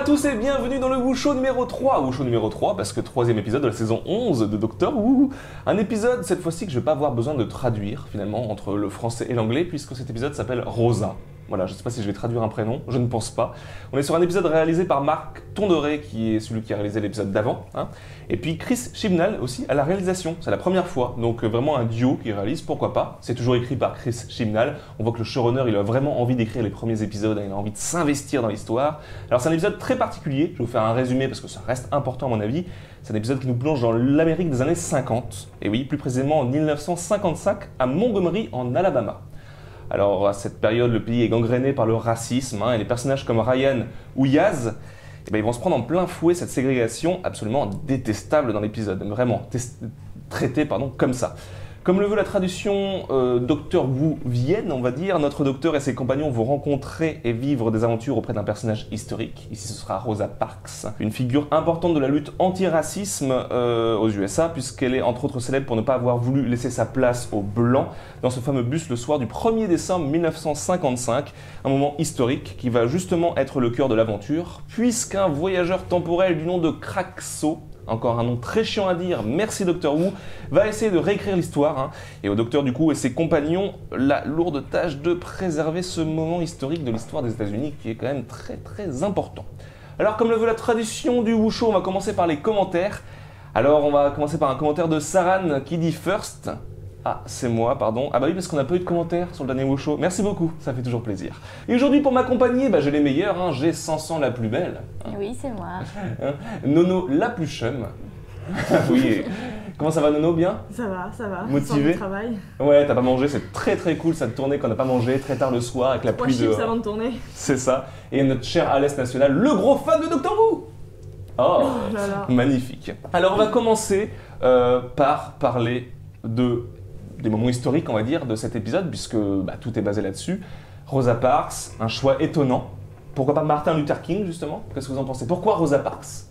à tous et bienvenue dans le Wusho numéro 3. Wusho numéro 3 parce que troisième épisode de la saison 11 de Doctor Who. Un épisode cette fois-ci que je vais pas avoir besoin de traduire finalement entre le français et l'anglais puisque cet épisode s'appelle Rosa. Voilà, je ne sais pas si je vais traduire un prénom, je ne pense pas. On est sur un épisode réalisé par Marc Tonderet, qui est celui qui a réalisé l'épisode d'avant. Et puis Chris Chibnall aussi à la réalisation, c'est la première fois. Donc vraiment un duo qui réalise, pourquoi pas. C'est toujours écrit par Chris Chibnall. On voit que le showrunner, il a vraiment envie d'écrire les premiers épisodes, il a envie de s'investir dans l'histoire. Alors c'est un épisode très particulier, je vais vous faire un résumé parce que ça reste important à mon avis. C'est un épisode qui nous plonge dans l'Amérique des années 50. Et oui, plus précisément en 1955, à Montgomery, en Alabama. Alors à cette période, le pays est gangréné par le racisme, et les personnages comme Ryan ou Yaz, ils vont se prendre en plein fouet cette ségrégation absolument détestable dans l'épisode, vraiment traitée comme ça. Comme le veut la traduction Docteur Who Vienne, on va dire, notre docteur et ses compagnons vont rencontrer et vivre des aventures auprès d'un personnage historique. Ici, ce sera Rosa Parks, une figure importante de la lutte anti-racisme aux USA, puisqu'elle est entre autres célèbre pour ne pas avoir voulu laisser sa place aux Blancs dans ce fameux bus le soir du 1er décembre 1955, un moment historique qui va justement être le cœur de l'aventure, puisqu'un voyageur temporel du nom de Kraxo, encore un nom très chiant à dire, merci Doctor Who, va essayer de réécrire l'histoire, et au Docteur du coup et ses compagnons la lourde tâche de préserver ce moment historique de l'histoire des États-Unis qui est quand même très très important. Alors comme le veut la tradition du Wusho, on va commencer par les commentaires. Alors on va commencer par un commentaire de Saran qui dit first. Ah, c'est moi, pardon. Ah bah oui, parce qu'on n'a pas eu de commentaires sur le dernier Wusho. Merci beaucoup, ça fait toujours plaisir. Et aujourd'hui, pour m'accompagner, j'ai les meilleurs, j'ai Sansan la plus belle. Oui, c'est moi. Nono la plus chum. Oui. Comment ça va, Nono, bien? Ça va. Motivé? Travail. Ouais, t'as pas mangé, c'est très très cool cette tournée qu'on n'a pas mangé très tard le soir avec la pluie de... chips avant de tourner. C'est ça. Et notre cher Alès National, le gros fan de Doctor Who. Oh là là. Magnifique. Alors on va commencer par parler des moments historiques, on va dire, de cet épisode, puisque tout est basé là-dessus. Rosa Parks, un choix étonnant. Pourquoi pas Martin Luther King, justement? Qu'est-ce que vous en pensez? Pourquoi Rosa Parks?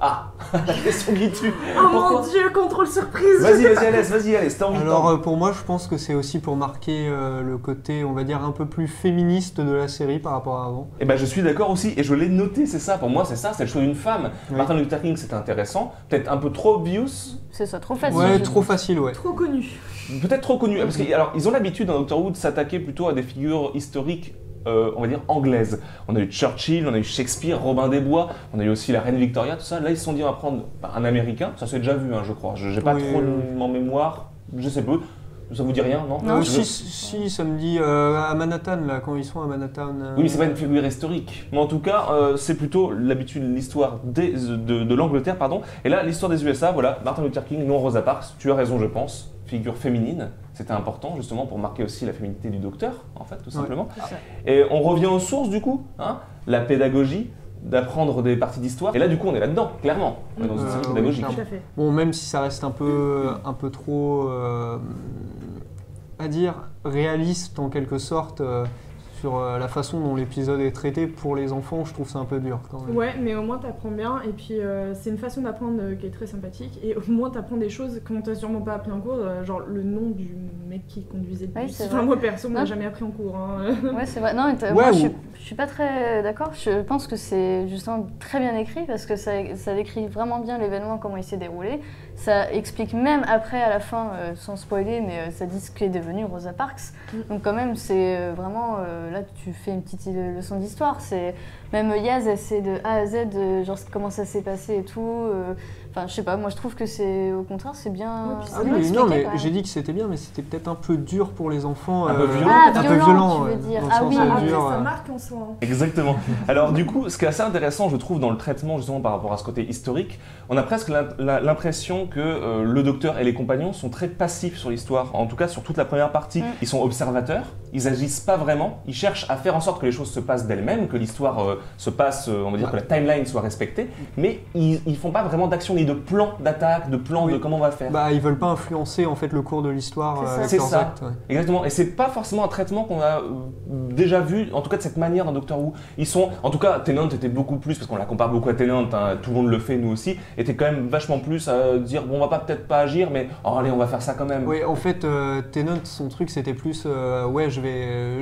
Ah, la question qui tue. Oh mon Dieu, contrôle surprise. Vas-y, Alès, si t'as envie de Alors pour moi, je pense que c'est aussi pour marquer le côté, on va dire, un peu plus féministe de la série par rapport à avant. Et je suis d'accord aussi, et je l'ai noté, c'est ça, pour moi c'est ça, c'est le choix d'une femme. Oui. Martin Luther King, c'était intéressant, peut-être un peu trop obvious. C'est ça, trop facile. Ouais, trop facile, ouais. Trop connu. Peut-être trop connu, parce qu'ils ont l'habitude dans Doctor Who de s'attaquer plutôt à des figures historiques, on va dire anglaises. On a eu Churchill, on a eu Shakespeare, Robin des Bois, on a eu aussi la reine Victoria, tout ça. Là, ils se sont dit on va prendre un américain, ça s'est déjà vu, je crois. J'ai pas trop en mémoire, je sais peu. Ça vous dit rien, non? Non, si, ça me dit à Manhattan, là, quand ils sont à Manhattan. Oui, mais c'est pas une figure historique. Mais en tout cas, c'est plutôt l'habitude, l'histoire de l'Angleterre, pardon. Et là, l'histoire des USA, voilà, Martin Luther King, non Rosa Parks, tu as raison, je pense. Figure féminine, c'était important justement pour marquer aussi la féminité du docteur, en fait, tout simplement. Ouais. Et on revient aux sources du coup, la pédagogie, d'apprendre des parties d'histoire. Et là, du coup, on est là-dedans, clairement. On est dans une série pédagogique. Tout à fait. Bon, même si ça reste un peu trop, à dire, réaliste en quelque sorte, sur la façon dont l'épisode est traité pour les enfants, je trouve ça un peu dur quand même. Ouais, mais au moins t'apprends bien, et puis c'est une façon d'apprendre qui est très sympathique, et au moins t'apprends des choses qu'on t'a sûrement pas appris en cours, genre le nom du mec qui conduisait le bus. Enfin, moi perso, on l'a jamais appris en cours. Ouais, c'est vrai. Non, moi je suis pas très d'accord, je pense que c'est justement très bien écrit, parce que ça décrit vraiment bien l'événement, comment il s'est déroulé. Ça explique même après, à la fin, sans spoiler, mais ça dit ce qu'est devenu Rosa Parks. Donc quand même, c'est vraiment... là, tu fais une petite leçon d'histoire. Même Yaz, elle sait de A à Z, genre comment ça s'est passé et tout. Enfin, je sais pas, moi je trouve que c'est au contraire, c'est bien. Non, mais j'ai dit que c'était bien, mais c'était peut-être un peu dur pour les enfants. Un peu violent. Un peu violent, tu veux dire. Ah oui, ça marque en soi. Exactement. Alors du coup, ce qui est assez intéressant, je trouve, dans le traitement justement par rapport à ce côté historique, on a presque l'impression que le docteur et les compagnons sont très passifs sur l'histoire. En tout cas, sur toute la première partie, ils sont observateurs, ils agissent pas vraiment, ils cherchent à faire en sorte que les choses se passent d'elles-mêmes, que l'histoire se passe, on va dire que la timeline soit respectée, mais ils font pas vraiment d'action mais de plans d'attaque, de plans de comment on va faire. Bah, ils veulent pas influencer en fait le cours de l'histoire avec leurs actes. Ouais. Exactement. Et c'est pas forcément un traitement qu'on a déjà vu, en tout cas de cette manière dans Doctor Who. Ils sont, en tout cas, Tennant était beaucoup plus, parce qu'on la compare beaucoup à Tennant, hein, tout le monde le fait, nous aussi, était quand même vachement plus à dire bon, on va peut-être pas agir, mais oh, allez, on va faire ça quand même. Oui, en fait, Tennant, son truc c'était plus ouais,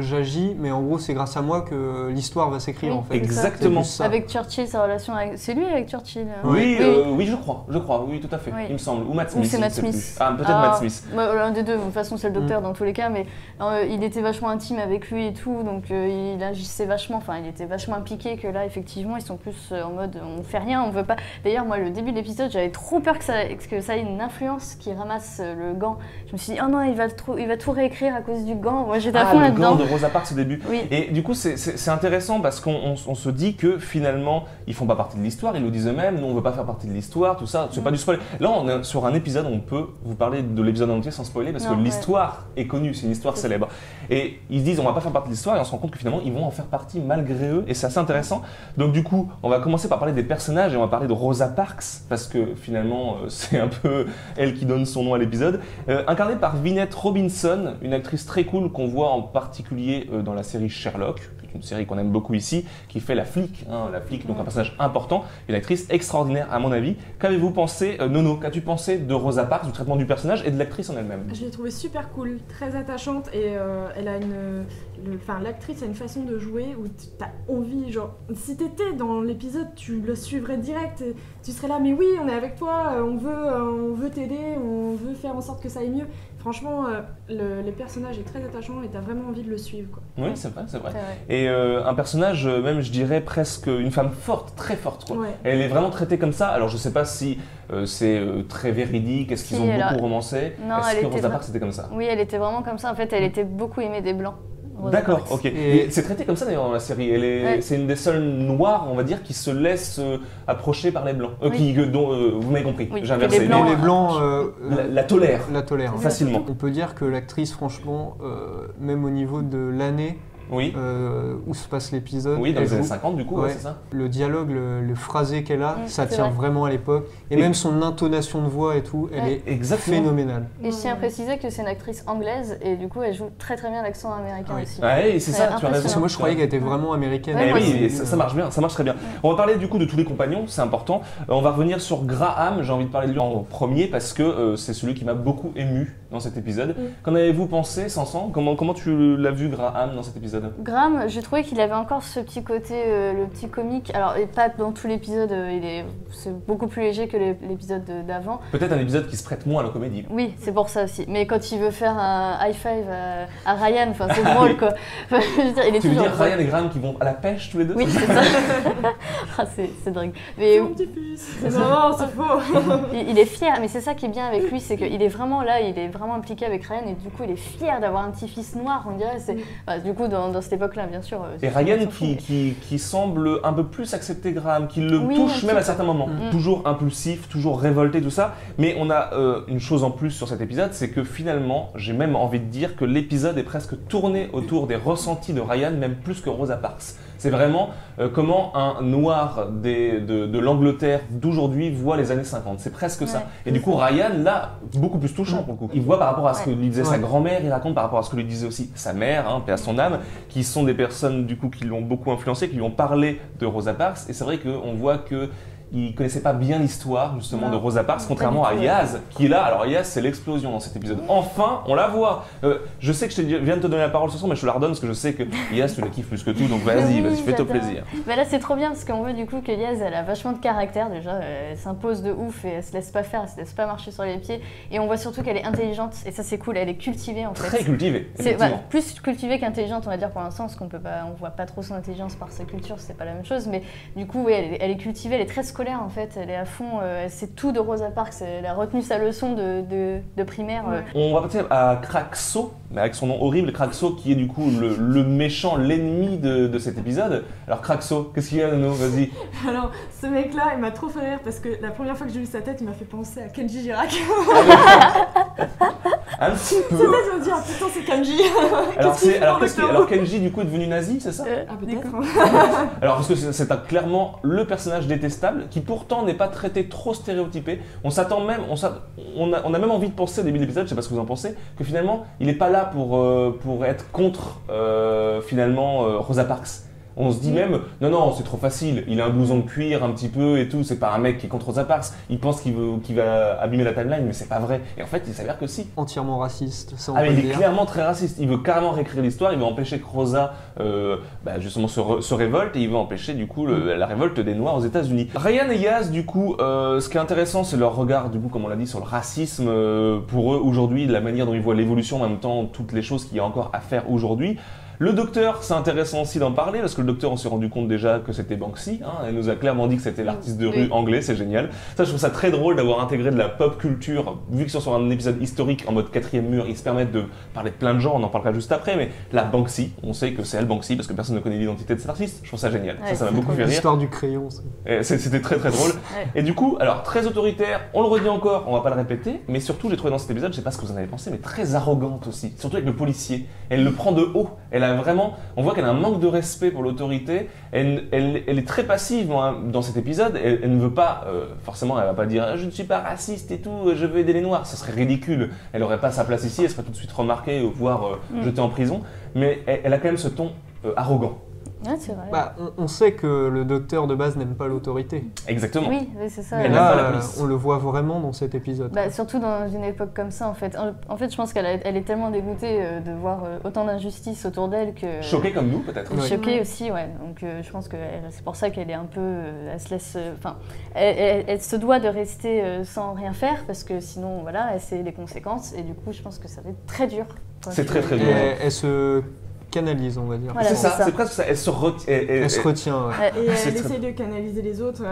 j'agis, mais en gros, c'est grâce à moi que l'histoire va s'écrire en fait. Exactement. Avec Churchill, sa relation avec. C'est lui avec Churchill. Oui, je crois, oui, tout à fait, il me semble. Ou Matt Smith. Ou c'est Matt Smith. Ah, peut-être Matt Smith. L'un des deux, de toute façon, c'est le docteur dans tous les cas, mais il était vachement intime avec lui et tout, donc il agissait vachement, enfin, il était vachement impliqué que là, effectivement, ils sont plus en mode on fait rien, on veut pas. D'ailleurs, moi, le début de l'épisode, j'avais trop peur que ça ait une influence qui ramasse le gant. Je me suis dit, oh non, il va tout réécrire à cause du gant. Moi, j'étais à fond là-dedans. Le gant de Rosa Parks au début. Oui. Et du coup, c'est intéressant parce qu'on se dit que finalement, ils font pas partie de l'histoire, ils le disent eux-mêmes, nous on veut pas faire partie de l'histoire, tout ça, c'est pas du spoil. Là, on est sur un épisode, on peut vous parler de l'épisode entier sans spoiler parce que l'histoire est connue, c'est une histoire célèbre. Et ils se disent, on va pas faire partie de l'histoire et on se rend compte que finalement, ils vont en faire partie malgré eux et c'est assez intéressant. Donc du coup, on va commencer par parler des personnages et on va parler de Rosa Parks parce que finalement, c'est un peu elle qui donne son nom à l'épisode. Incarnée par Vinette Robinson, une actrice très cool qu'on voit en particulier dans la série Sherlock, une série qu'on aime beaucoup ici, qui fait la flic, donc un personnage important, une actrice extraordinaire à mon avis. Qu'avez-vous pensé, Nono, qu'as-tu pensé de Rosa Parks, du traitement du personnage et de l'actrice en elle-même? Je l'ai trouvée super cool, très attachante et elle a l'actrice a une façon de jouer où tu as envie, genre, si t'étais dans l'épisode, tu le suivrais direct, et tu serais là, mais oui, on est avec toi, on veut t'aider, on veut faire en sorte que ça aille mieux. Franchement, le personnage est très attachant et t'as vraiment envie de le suivre, quoi. Oui, c'est vrai. Et un personnage, même je dirais presque une femme forte, très forte, quoi. Ouais. Elle est vraiment traitée comme ça. Alors je sais pas si c'est très véridique, est-ce qu'ils ont beaucoup romancé? Est-ce que Rosa Parks c'était comme ça? Oui, elle était vraiment comme ça. En fait, elle était beaucoup aimée des Blancs. D'accord, ok. Et c'est traité comme ça d'ailleurs dans la série. C'est une des seules noires, on va dire, qui se laisse approcher par les blancs. Dont vous m'avez compris. Oui, j'ai inversé. Les blancs la tolèrent. La tolèrent facilement. On peut dire que l'actrice, franchement, même au niveau de l'année. Où se passe l'épisode. Oui, dans les années 50 du coup, c'est ça. Le dialogue, le phrasé qu'elle a, ça tient vraiment à l'époque. Et même son intonation de voix et tout, elle est phénoménale. Et je tiens à préciser que c'est une actrice anglaise et du coup elle joue très très bien l'accent américain aussi. Ouais, c'est ça, tu as raison. Parce que moi je croyais qu'elle était vraiment américaine. Oui, ça marche bien, ça marche très bien. On va parler du coup de tous les compagnons, c'est important. On va revenir sur Graham, j'ai envie de parler de lui en premier parce que c'est celui qui m'a beaucoup ému dans cet épisode. Qu'en avez-vous pensé, Sansan? Comment tu l'as vu Graham dans cet épisode? Graham, j'ai trouvé qu'il avait encore ce petit côté, le petit comique. Alors, et pas dans tout l'épisode, c'est beaucoup plus léger que l'épisode d'avant. Peut-être un épisode qui se prête moins à la comédie. Oui, c'est pour ça aussi. Mais quand il veut faire un high five à Ryan, c'est drôle quoi. Enfin, je veux dire, tu veux dire Ryan et Graham qui vont à la pêche tous les deux? Oui, c'est ça. C'est dingue. C'est mon petit-fils. Non, c'est faux. Il est fier, mais c'est ça qui est bien avec lui, c'est qu'il est vraiment là, il est vraiment impliqué avec Ryan et du coup il est fier d'avoir un petit-fils noir, on dirait. Du coup, dans cette époque-là, bien sûr. Et Ryan qui semble un peu plus accepter Graham, qui le touche même à certains moments. Toujours impulsif, toujours révolté, tout ça. Mais on a une chose en plus sur cet épisode, c'est que finalement, j'ai même envie de dire que l'épisode est presque tourné autour des ressentis de Ryan, même plus que Rosa Parks. C'est vraiment comment un noir de l'Angleterre d'aujourd'hui voit les années 50. C'est presque ça. Et du coup, Ryan, là, beaucoup plus touchant pour le coup. Il voit par rapport à ce que lui disait sa grand-mère, il raconte par rapport à ce que lui disait aussi sa mère, paix à son âme, qui sont des personnes du coup qui l'ont beaucoup influencé, qui lui ont parlé de Rosa Parks. Et c'est vrai qu'on voit que il connaissait pas bien l'histoire justement de Rosa Parks, contrairement à Yaz qui est là. Alors Yaz, c'est l'explosion dans cet épisode. Enfin, on la voit. Je sais que je viens de te donner la parole ce soir, mais je te la redonne parce que je sais que Yaz, tu la kiffes plus que tout, donc vas-y, fais-toi plaisir. Mais là, c'est trop bien parce qu'on voit du coup que Yaz, elle a vachement de caractère déjà. Elle s'impose de ouf et elle se laisse pas faire, elle se laisse pas marcher sur les pieds. Et on voit surtout qu'elle est intelligente et ça c'est cool. Elle est cultivée en fait. Très cultivée. C'est plus cultivée qu'intelligente, on va dire pour l'instant, parce qu'on peut pas, on voit pas trop son intelligence par sa culture, c'est pas la même chose. Mais du coup, oui, elle est cultivée, elle est très scolaire en fait. Elle est à fond, elle sait tout de Rosa Parks, elle a retenu sa leçon de primaire. On va passer à Kraxo, mais avec son nom horrible, Kraxo qui est du coup le méchant, l'ennemi de cet épisode. Alors Kraxo, qu'est-ce qu'il y a de nous? Vas-y. Alors ce mec-là, il m'a trop fait rire parce que la première fois que j'ai vu sa tête, il m'a fait penser à Kenji Girac. Un petit peu. Sa tête, je me dis, ah putain, c'est Kenji. Alors Kenji du coup est devenu nazi, c'est ça? Ah peut-être. Alors parce que c'est clairement le personnage détestable qui pourtant n'est pas traité trop stéréotypé. On s'attend même, on a même envie de penser au début de l'épisode, je sais pas ce que vous en pensez, que finalement il n'est pas là pour être contre finalement Rosa Parks. On se dit même, non, c'est trop facile, il a un blouson de cuir un petit peu et tout, c'est pas un mec qui est contre Rosa Parks, il pense qu'il va abîmer la timeline, mais c'est pas vrai. Et en fait, il s'avère que si. Entièrement raciste, ça on mais peut il le est dire. clairement très raciste, il veut carrément réécrire l'histoire, il veut empêcher que Rosa justement se révolte et il veut empêcher du coup la révolte des Noirs aux États-Unis. Ryan et Yaz, du coup, ce qui est intéressant, c'est leur regard, du coup, comme on l'a dit, sur le racisme pour eux aujourd'hui, la manière dont ils voient l'évolution, en même temps, toutes les choses qu'il y a encore à faire aujourd'hui. Le docteur, c'est intéressant aussi d'en parler parce que le docteur, on s'est rendu compte déjà que c'était Banksy. Elle nous a clairement dit que c'était l'artiste de rue anglais, c'est génial. Ça, je trouve ça très drôle d'avoir intégré de la pop culture, vu qu'ils sont sur un épisode historique en mode 4e mur, ils se permettent de parler de plein de gens, on en parlera juste après, mais la Banksy, on sait que c'est elle Banksy parce que personne ne connaît l'identité de cet artiste. Je trouve ça génial. Ouais, ça m'a beaucoup fait rire. L'histoire du crayon, c'était très très drôle. Ouais. Et du coup, alors très autoritaire, on le redit encore, on va pas le répéter, mais surtout j'ai trouvé dans cet épisode, je sais pas ce que vous en avez pensé, mais très arrogante aussi, surtout avec le policier. Elle le prend de haut, elle a vraiment, on voit qu'elle a un manque de respect pour l'autorité, elle est très passive dans cet épisode, elle ne veut pas, forcément elle va pas dire je ne suis pas raciste et tout, je veux aider les noirs, ça serait ridicule, elle aurait pas sa place ici, elle serait tout de suite remarquée, voire jetée en prison, mais elle a quand même ce ton arrogant. Ouais, c'est vrai. On sait que le docteur de base n'aime pas l'autorité. Exactement. Oui, c'est ça. Mais Elle n'aime pas la là, police. on le voit vraiment dans cet épisode. Surtout dans une époque comme ça, en fait. En fait, je pense qu'elle est tellement dégoûtée de voir autant d'injustices autour d'elle que... Choquée comme nous, peut-être. Ouais. Choquée aussi, ouais. Donc je pense que c'est pour ça qu'elle est un peu... elle se laisse... Enfin, elle se doit de rester sans rien faire parce que sinon, voilà, elle sait les conséquences. Et du coup, je pense que ça va être très dur. C'est très très Et dur. elle se canalise, on va dire. Voilà, c'est c'est ça, ça. c'est presque ça, elle se retient. Elle se retient, ouais. Et C'est elle très- essaie de canaliser les autres,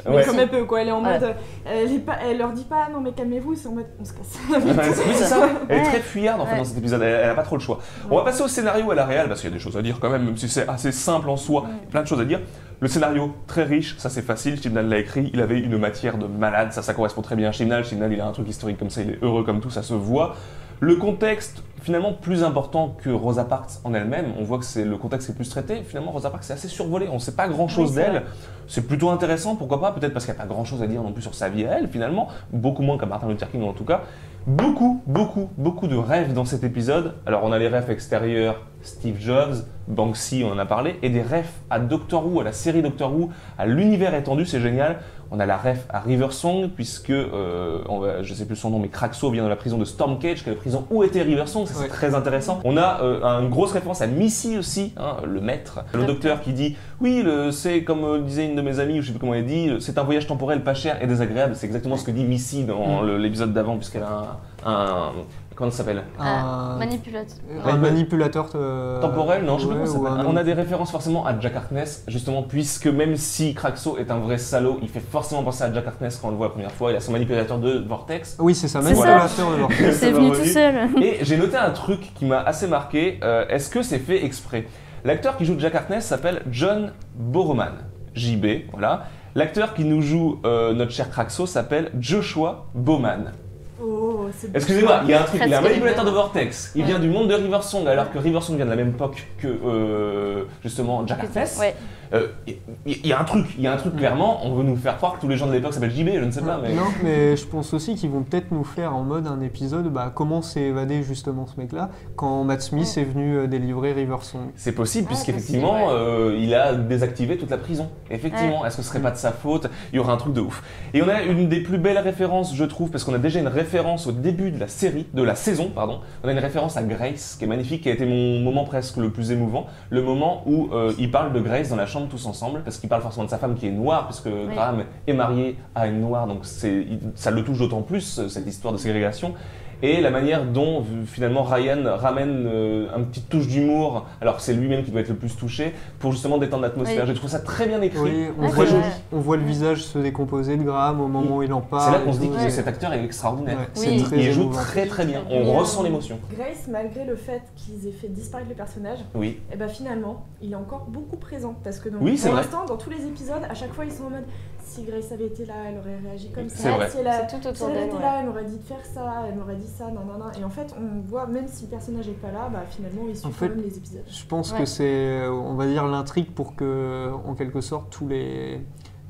mais Ouais. comme elle peut, quoi. Elle est en Ouais. mode, elle leur dit pas non mais calmez-vous, c'est en mode on se casse. Oui, c'est ça. Elle est Ouais. très fuyarde en fait Ouais. dans cet épisode. Elle a pas trop le choix. On va passer au scénario et à la réal parce qu'il y a des choses à dire quand même si c'est assez simple en soi. Il y a plein de choses à dire. Le scénario très riche, ça c'est facile. Chibnall l'a écrit. Il avait une matière de malade. Ça correspond très bien à Chibnall. Chibnall, il a un truc historique comme ça. Il est heureux comme tout. Ça se voit. Le contexte, finalement, plus important que Rosa Parks en elle-même. On voit que c'est le contexte qui est plus traité. Finalement, Rosa Parks, c'est assez survolé. On ne sait pas grand-chose Oui, c'est d'elle. vrai. C'est plutôt intéressant, pourquoi pas. Peut-être parce qu'il n'y a pas grand-chose à dire non plus sur sa vie à elle, finalement. Beaucoup moins qu'à Martin Luther King, en tout cas. Beaucoup de rêves dans cet épisode. Alors, on a les rêves extérieurs, Steve Jobs, Banksy, on en a parlé, et des rêves à Doctor Who, à la série Doctor Who, à l'univers étendu, c'est génial. On a la ref à Riversong, puisque, je sais plus son nom, mais Kraxo vient de la prison de Stormcage, qui est la prison où était Riversong, ça c'est Ouais. très intéressant. On a une grosse référence à Missy aussi, le maître, le docteur qui dit « Oui, c'est comme disait une de mes amies, ou je sais plus comment elle dit, c'est un voyage temporel pas cher et désagréable ». C'est exactement ce que dit Missy dans l'épisode d'avant, puisqu'elle a comment ça s'appelle Manipulateur. Un manipulateur temporel, non, je sais pas ouais, comment ça ou s'appelle. un- On a des références forcément à Jack Harkness, justement, puisque même si Kraxo est un vrai salaud, il fait forcément penser à Jack Harkness quand on le voit la première fois. Il a son manipulateur de Vortex. Oui, c'est ça, C'est manipulateur de leur Ça C'est m'a venu revenu. tout seul. Et j'ai noté un truc qui m'a assez marqué. Est-ce que c'est fait exprès? L'acteur qui joue Jack Harkness s'appelle John Borman. JB, voilà. L'acteur qui nous joue notre cher Kraxo s'appelle Joshua Bowman. Oh, c'est Excusez-moi, il y a un truc, il est un Presque manipulateur de les mêmes. Vortex. Il Ouais. vient du monde de Riversong, alors que Riversong vient de la même époque que justement Jack Harkness. Ouais. Il y a un truc clairement, on veut nous faire croire que tous les gens de l'époque s'appellent JB, je ne sais pas, mais... Non, mais je pense aussi qu'ils vont peut-être nous faire en mode un épisode comment s'est évadé justement ce mec-là quand Matt Smith est venu délivrer Riversong. C'est possible, Ah, puisqu'effectivement, il a désactivé toute la prison. Effectivement, est-ce que ce serait pas de sa faute? Il y aura un truc de ouf. Et on a une des plus belles références, je trouve, parce qu'on a déjà une référence au début de la saison, pardon. On a une référence à Grace, qui est magnifique, qui a été mon moment presque le plus émouvant. Le moment où il parle de Grace dans la chambre tous ensemble, parce qu'il parle forcément de sa femme qui est noire, puisque Graham est marié à une noire, donc ça le touche d'autant plus, cette histoire de ségrégation. Et la manière dont finalement Ryan ramène une petite touche d'humour, alors que c'est lui-même qui doit être le plus touché, pour justement détendre l'atmosphère. Oui. J'ai trouvé ça très bien écrit. Oui, on, Ah, voit, c'est vrai. on voit le visage se décomposer de Graham au moment où il en parle. C'est là qu'on et se dit tout, que et- cet acteur est extraordinaire. Ouais, c'est très Il joue émouvant. très très bien, on Et, ressent l'émotion. Grace, malgré le fait qu'ils aient fait disparaître le personnage, Oui. et ben finalement, il est encore beaucoup présent parce que Oui, c'est pour vrai. l'instant, dans tous les épisodes, à chaque fois, ils sont en mode si Grace avait été là, elle aurait réagi comme C'est ça. vrai. Si elle, a- C'est tout si autour elle d'elle. était Ouais. là, elle m'aurait dit de faire ça, elle m'aurait dit ça, nanana. Et en fait, on voit, même si le personnage n'est pas là, bah finalement, il suit En fait, quand même les épisodes. Je pense Ouais. que c'est, on va dire, l'intrigue pour que, en quelque sorte, tous les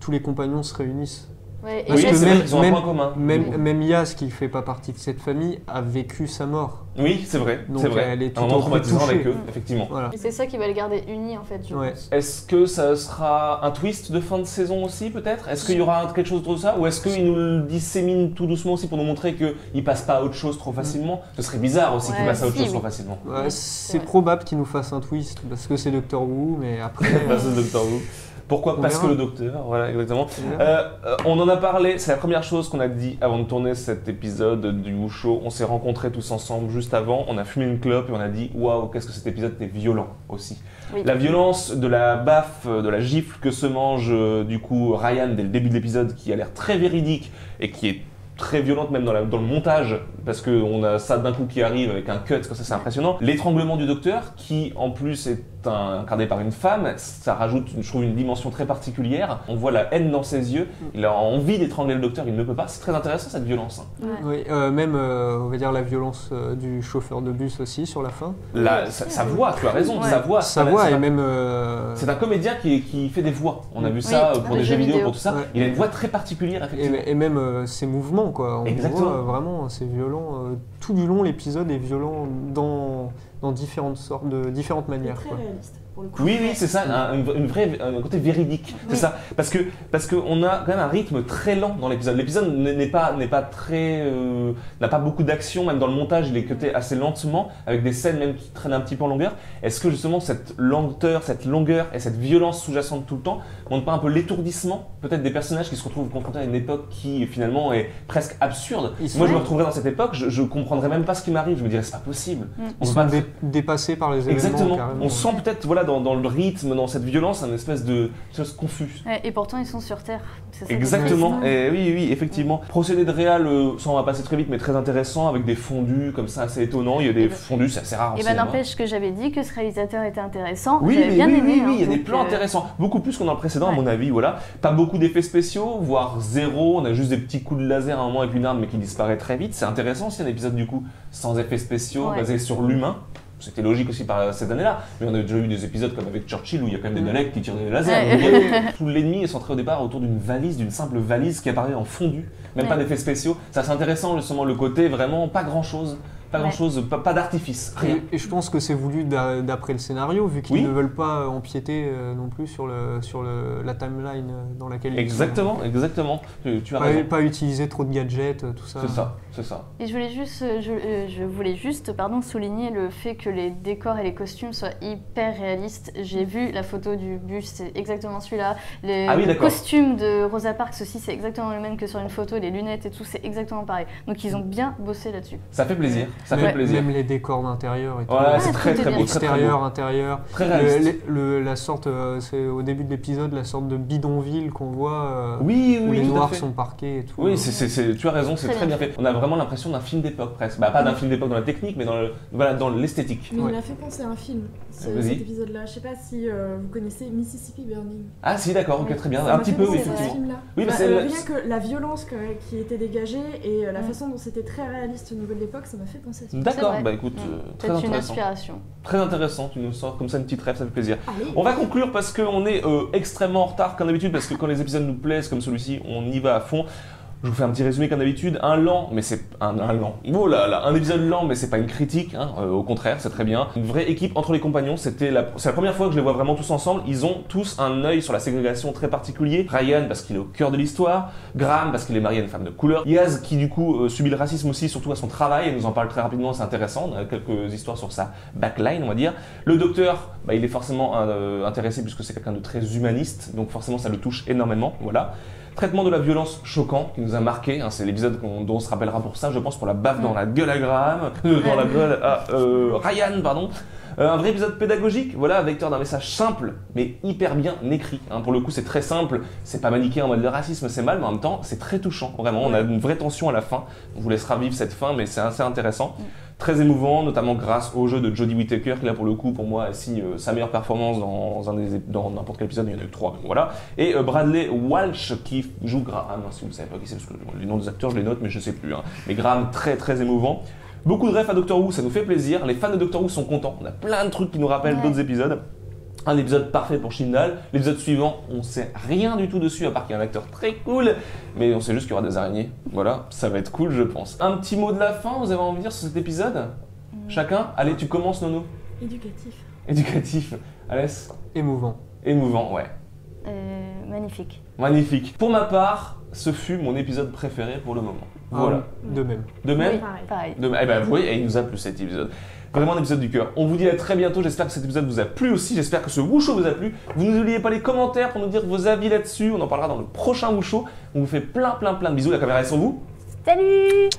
tous les compagnons se réunissent. Ouais, Oui, que c'est vrai qu'ils ont un point commun. Même Yaz, qui fait pas partie de cette famille, a vécu sa mort. Oui, c'est vrai, Donc c'est vrai. elle est Un moment tout traumatisant touchée. avec eux, effectivement. Voilà. Et c'est ça qui va les garder unis en fait, je Ouais. pense. Est-ce que ça sera un twist de fin de saison aussi, peut-être? Est-ce qu'il y aura quelque chose de ça? Ou est-ce qu'ils nous le disséminent tout doucement aussi pour nous montrer qu'ils passent pas à autre chose trop facilement? Ce serait bizarre aussi qu'ils Ouais, passent à autre si, chose trop oui. facilement. Ouais, c'est vrai. probable qu'il nous fasse un twist parce que c'est Doctor Who, mais après. Parce que Doctor Who. Pourquoi? On Parce que verra. le docteur, voilà, exactement. On verra. On en a parlé, c'est la première chose qu'on a dit avant de tourner cet épisode du Who Show. On s'est rencontrés tous ensemble juste avant, on a fumé une clope et on a dit waouh, qu'est-ce que cet épisode était violent aussi. Oui. La violence de la baffe, de la gifle que se mange du coup Ryan dès le début de l'épisode, qui a l'air très véridique et qui est très violente même dans le montage, parce qu'on a ça d'un coup qui arrive avec un cut, comme ça c'est impressionnant. L'étranglement du docteur, qui en plus est incarné par une femme, ça rajoute, je trouve, une dimension très particulière. On voit la haine dans ses yeux, il a envie d'étrangler le docteur, il ne peut pas. C'est très intéressant cette violence. Ouais. Oui, même, on va dire, la violence du chauffeur de bus aussi sur la fin. Sa voix, tu as raison, Ouais. sa voix. Sa voix c'est et un- même. C'est un comédien qui fait des voix. On a vu Oui, ça pour pour des des jeux jeux vidéo, vidéo. pour tout ça. Ouais. Il a une voix très particulière, effectivement. Et même ses mouvements, quoi. On Exactement. voit vraiment, c'est violent. Tout du long, l'épisode est violent dans différentes sortes, de différentes C'est manières. très Quoi. réaliste pour le coup. Oui, oui, c'est ça, un côté véridique, c'est Oui. ça. Parce qu'on a quand même un rythme très lent dans l'épisode. L'épisode n'est pas très, n'a pas beaucoup d'action, même dans le montage, il est cuté assez lentement, avec des scènes même qui traînent un petit peu en longueur. Est-ce que justement cette lenteur, cette longueur et cette violence sous-jacente tout le temps montre pas un peu l'étourdissement, peut-être des personnages qui se retrouvent confrontés à une époque qui finalement est presque absurde? Ils Moi, je sont- me retrouverais dans cette époque, je comprendrais même pas ce qui m'arrive. Je me dirais c'est pas possible. On Ils peut sont pas dépassés par les événements. Exactement. Carrément. On sent peut-être voilà, dans le rythme, dans cette violence, un espèce de chose confus. Ouais, et pourtant ils sont sur Terre. C'est ça qui est Exactement. triste. Et oui, effectivement. Procédé de réal, ça on va passer très vite, mais très intéressant, avec des fondus comme ça assez étonnants. Il y a des fondus, c'est assez rare en Et ben cinéma. n'empêche que j'avais dit que ce réalisateur était intéressant. Oui, J'avais mais bien oui, aimé. oui, hein, il y a des donc, plans intéressants, beaucoup plus que dans le précédent à Ouais. mon avis, voilà. Pas beaucoup d'effets spéciaux, voire zéro, on a juste des petits coups de laser à un moment avec une arme mais qui disparaît très vite. C'est intéressant aussi un épisode du coup sans effets spéciaux, Ouais. basé sur l'humain. C'était logique aussi par ces années-là, mais on a déjà eu des épisodes comme avec Churchill où il y a quand même des Daleks qui tirent des lasers. Ouais. Vous voyez, tout l'ennemi est centré au départ autour d'une valise, d'une simple valise qui apparaît en fondu, même pas Ouais. d'effets spéciaux. Ça c'est intéressant justement le côté vraiment pas grand-chose. Pas Ouais. grand-chose, pas d'artifice, rien. Et je pense que c'est voulu d'après le scénario, vu qu'ils Oui. ne veulent pas empiéter non plus sur la timeline dans laquelle ils sont. Exactement, tu as raison. Pas utiliser trop de gadgets, tout ça. C'est ça. Et je voulais juste souligner le fait que les décors et les costumes soient hyper réalistes. J'ai vu la photo du bus, c'est exactement celui-là. Ah oui, Le d'accord. costume de Rosa Parks aussi, c'est exactement le même que sur une photo. Les lunettes et tout, c'est exactement pareil. Donc ils ont bien bossé là-dessus. Ça fait plaisir, ça Même- fait plaisir. Même les décors d'intérieur et tout. Voilà, c'est Ouais, très tout est très bien. beau, très très beau. Extérieur, intérieur. Très réaliste. La sorte, c'est au début de l'épisode, la sorte de bidonville qu'on voit Oui, où les tout à noirs fait. sont parqués et tout. Oui, tu as raison, c'est Très très bien bien fait. On a vraiment l'impression d'un film d'époque presque. Bah, pas d'un film d'époque dans la technique, mais dans l'esthétique. Mais Ouais. il m'a fait penser à un film, Vas-y. cet épisode-là. Je sais pas si vous connaissez Mississippi Burning. Ah si, d'accord, ok, Ouais. très bien. Ça Un m'a petit fait peu, penser oui, à ce effectivement. film-là. Oui, mais Bah, c'est rien que la violence qui était dégagée et la façon dont c'était très réaliste au niveau de l'époque, ça m'a fait penser à ce film. D'accord, vrai. bah écoute, très Peut-être une intéressant. inspiration. Très intéressant, tu nous sors comme ça une petite rêve, ça fait plaisir. Allez. On va conclure parce qu'on est extrêmement en retard comme d'habitude, parce que quand les épisodes nous plaisent comme celui-ci, on y va à fond. Je vous fais un petit résumé comme d'habitude, un lent, mais c'est un lent. Oh là là, un épisode lent, mais c'est pas une critique, hein, au contraire, c'est très bien. Une vraie équipe entre les compagnons, c'est la première fois que je les vois vraiment tous ensemble. Ils ont tous un œil sur la ségrégation très particulier. Ryan parce qu'il est au cœur de l'histoire, Graham parce qu'il est marié à une femme de couleur, Yaz qui du coup subit le racisme aussi, surtout à son travail, et nous en parle très rapidement, c'est intéressant. On a quelques histoires sur sa backline, on va dire. Le docteur, bah, il est forcément intéressé puisque c'est quelqu'un de très humaniste, donc forcément ça le touche énormément, voilà. Traitement de la violence choquant qui nous a marqué, hein, c'est l'épisode dont on se rappellera pour ça, je pense, pour la baffe dans la gueule à Graham, dans la gueule à Ryan, pardon. Un vrai épisode pédagogique, voilà, vecteur d'un message simple, mais hyper bien écrit. Hein. Pour le coup, c'est très simple, c'est pas maniqué en mode le racisme, c'est mal, mais en même temps, c'est très touchant, vraiment. On a une vraie tension à la fin. On vous laissera vivre cette fin, mais c'est assez intéressant. Très émouvant, notamment grâce au jeu de Jodie Whittaker, qui là, pour le coup, pour moi, signe sa meilleure performance dans n'importe quel épisode, il y en a eu 3, donc voilà. Et Bradley Walsh, qui joue Graham, si vous ne savez pas qui c'est, parce que les noms des acteurs, je les note, mais je sais plus. Hein. Mais Graham, très très émouvant. Beaucoup de refs à Doctor Who, ça nous fait plaisir. Les fans de Doctor Who sont contents. On a plein de trucs qui nous rappellent d'autres épisodes. Un épisode parfait pour Shindal. L'épisode suivant, on sait rien du tout dessus, à part qu'il y a un acteur très cool, mais on sait juste qu'il y aura des araignées. Voilà, ça va être cool, je pense. Un petit mot de la fin, vous avez envie de dire sur cet épisode? Chacun? Allez, tu commences, Nono. Éducatif. Éducatif. Alès? Émouvant. Émouvant, ouais. Magnifique. Magnifique. Pour ma part, ce fut mon épisode préféré pour le moment. Voilà. De même. De même? Oui, Pareil. pareil. Eh ben, vous voyez, il nous a plu cet épisode. Vraiment un épisode du cœur. On vous dit à très bientôt. J'espère que cet épisode vous a plu aussi. J'espère que ce Wusho vous a plu. Vous n'oubliez pas les commentaires pour nous dire vos avis là-dessus. On en parlera dans le prochain Wusho. On vous fait plein de bisous. La caméra est sur vous. Salut!